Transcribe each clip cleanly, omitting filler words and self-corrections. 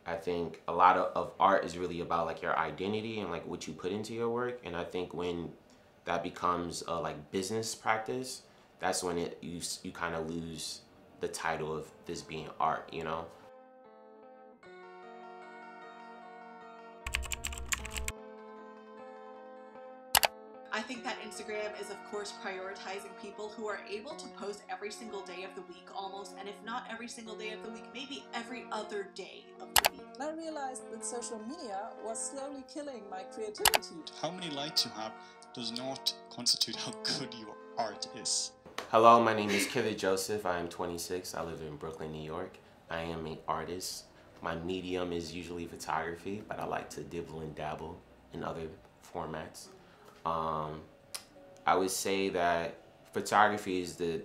I think a lot of art is really about like your identity and like what you put into your work. And I think when that becomes a like business practice, that's when you kind of lose the title of this being art, you know? I think that Instagram is, of course, prioritizing people who are able to post every single day of the week almost, and if not every single day of the week, maybe every other day of the week. I realized that social media was slowly killing my creativity. How many likes you have does not constitute how good your art is. Hello, my name is Khidr Joseph. I am 26. I live in Brooklyn, New York. I am an artist. My medium is usually photography, but I like to dibble and dabble in other formats. I would say that photography is the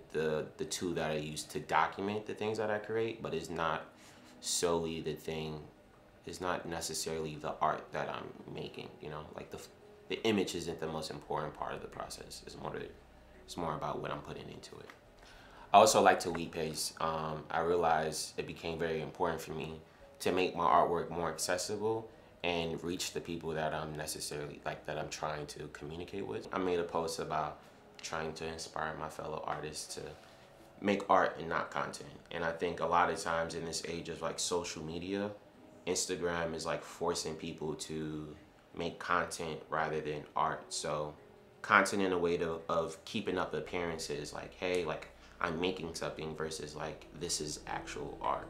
tool that I use to document the things that I create, but it's not solely the thing. It's not necessarily the art that I'm making, you know? Like the image isn't the most important part of the process. It's more about what I'm putting into it. I also like to weed paste. I realized it became very important for me to make my artwork more accessible and reach the people that I'm trying to communicate with. I made a post about trying to inspire my fellow artists to make art and not content. And I think a lot of times in this age of like social media, Instagram is like forcing people to make content rather than art. So content in a way of keeping up appearances, like, hey, like I'm making something versus like this is actual art.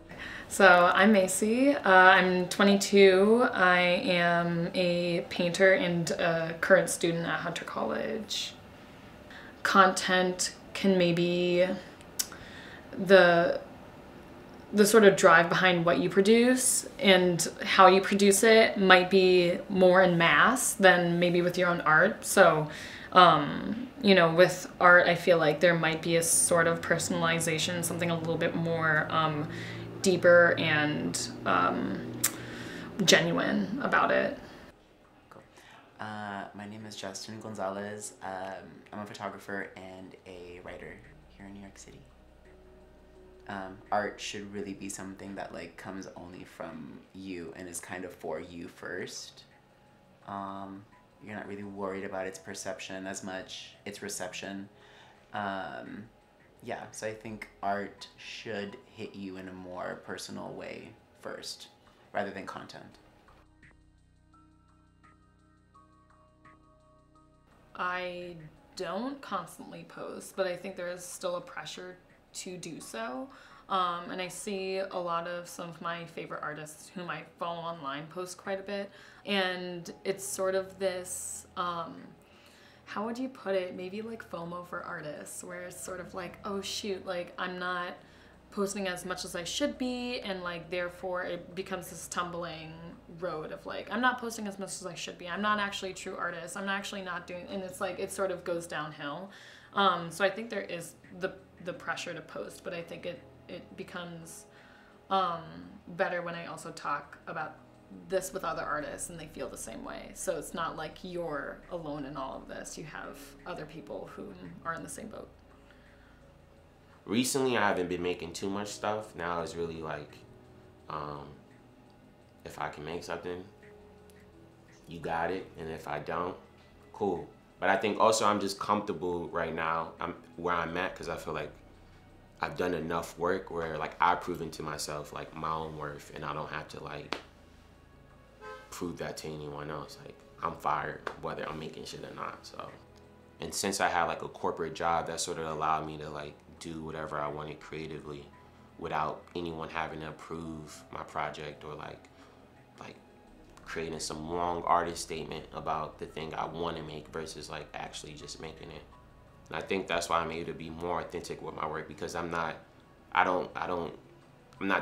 So I'm Macy. I'm 22. I am a painter and a current student at Hunter College. Content can maybe the sort of drive behind what you produce and how you produce it might be more in mass than maybe with your own art. So you know, with art, I feel like there might be a sort of personalization, something a little bit more deeper and genuine about it. Cool. My name is Justin Gonzalez. I'm a photographer and a writer here in New York City. Art should really be something that like comes only from you and is kind of for you first. You're not really worried about its perception as much, its reception. Yeah, so I think art should hit you in a more personal way first, rather than content. I don't constantly post, but I think there is still a pressure to do so. And I see a lot of some of my favorite artists whom I follow online post quite a bit. And it's sort of this, how would you put it? Maybe like FOMO for artists, where it's sort of like, oh shoot, like I'm not posting as much as I should be, and like therefore it becomes this tumbling road of like, I'm not posting as much as I should be. I'm not actually a true artist. I'm actually not doing, and it's like, it sort of goes downhill. So I think there is the pressure to post, but I think it becomes better when I also talk about this with other artists and they feel the same way. So it's not like you're alone in all of this. You have other people who are in the same boat. Recently, I haven't been making too much stuff. Now it's really like, if I can make something, you got it. And if I don't, cool. But I think also I'm just comfortable right now where I'm at because I feel like I've done enough work where like I've proven to myself like my own worth, and I don't have to like prove that to anyone else. Like I'm fired whether I'm making shit or not. So, and since I had like a corporate job, that sort of allowed me to like do whatever I wanted creatively without anyone having to approve my project or like creating some long artist statement about the thing I want to make versus like actually just making it. And I think that's why I'm able to be more authentic with my work because I'm not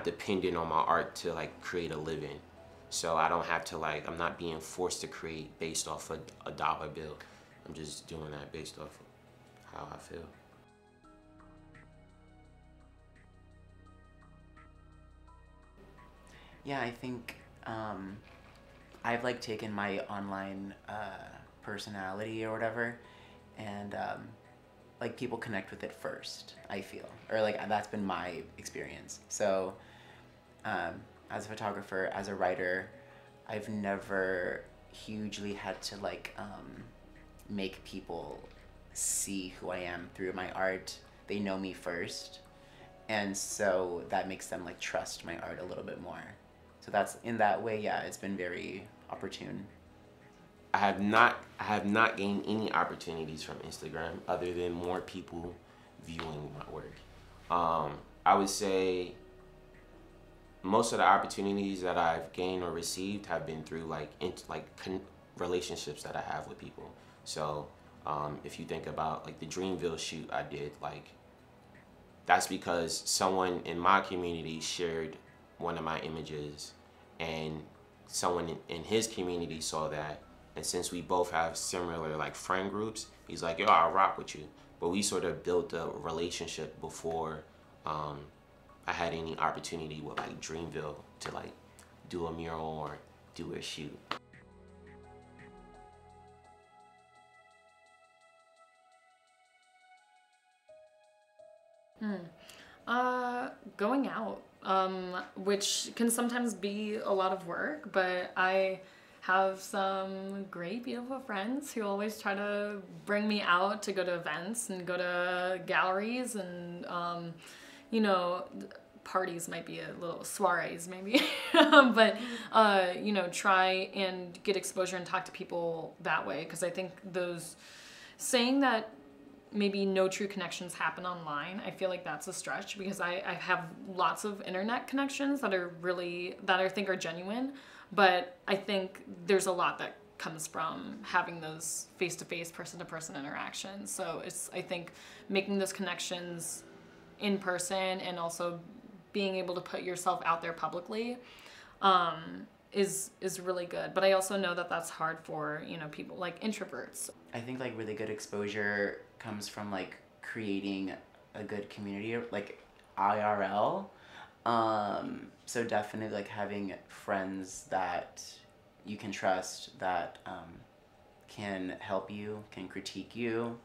dependent on my art to like create a living. So I don't have to like, I'm not being forced to create based off a dollar bill. I'm just doing that based off of how I feel. Yeah, I think I've like taken my online personality or whatever, and like people connect with it first, I feel, or like that's been my experience. So as a photographer, as a writer, I've never hugely had to like make people see who I am through my art. They know me first, and so that makes them like trust my art a little bit more. So that's, in that way, yeah, it's been very opportune. I have not gained any opportunities from Instagram other than more people viewing my work. I would say most of the opportunities that I've gained or received have been through relationships that I have with people. So if you think about like the Dreamville shoot I did, like that's because someone in my community shared one of my images, and someone in his community saw that. And since we both have similar like friend groups, he's like, yo, I'll rock with you. But we sort of built a relationship before I had any opportunity with like Dreamville to like do a mural or do a shoot. Going out, which can sometimes be a lot of work, but I have some great, beautiful friends who always try to bring me out to go to events and go to galleries and, you know, parties might be a little, soirees maybe, but, you know, try and get exposure and talk to people that way. Because I think saying that maybe no true connections happen online, I feel like that's a stretch, because I have lots of internet connections that I think are genuine, but I think there's a lot that comes from having those face-to-face, person-to-person interactions. So I think making those connections in person and also being able to put yourself out there publicly is really good. But I also know that that's hard for, you know, people like introverts. I think like really good exposure comes from like creating a good community, like IRL. So definitely like having friends that you can trust, that can help you, can critique you,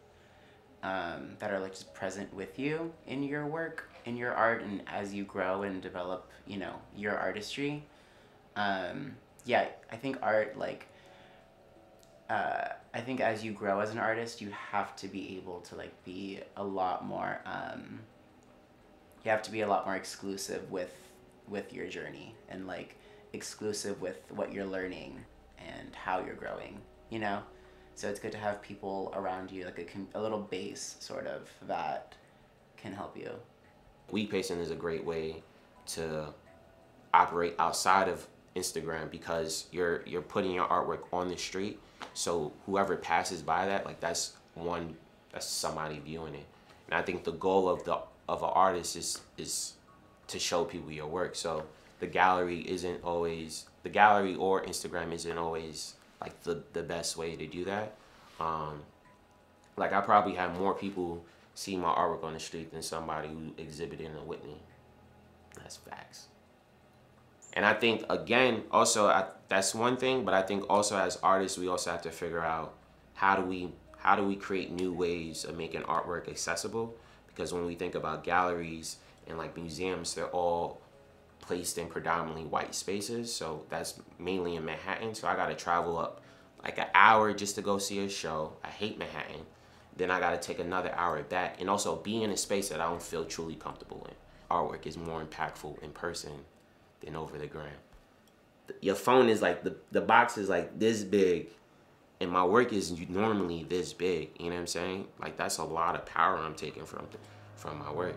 that are like just present with you in your work, in your art, and as you grow and develop, you know, your artistry. Yeah, I think art, like, I think as you grow as an artist, you have to be able to like be a lot more, you have to be a lot more exclusive with your journey, and like exclusive with what you're learning and how you're growing, you know? So it's good to have people around you, like a little base sort of that can help you. Weed pasting is a great way to operate outside of Instagram, because you're putting your artwork on the street, so whoever passes by that, like that's somebody viewing it. And I think the goal of an artist is to show people your work. So the gallery or Instagram isn't always like the best way to do that. Like I probably have more people see my artwork on the street than somebody who exhibited in a Whitney. That's facts. And I think, again, also that's one thing, but I think also as artists, we also have to figure out how do we create new ways of making artwork accessible? Because when we think about galleries and like museums, they're all placed in predominantly white spaces. So that's mainly in Manhattan. So I got to travel up like an hour just to go see a show. I hate Manhattan. Then I got to take another hour back, and also be in a space that I don't feel truly comfortable in. Artwork is more impactful in person than over the gram. Your phone is like, the box is like this big, and my work is normally this big, you know what I'm saying? Like that's a lot of power I'm taking from my work.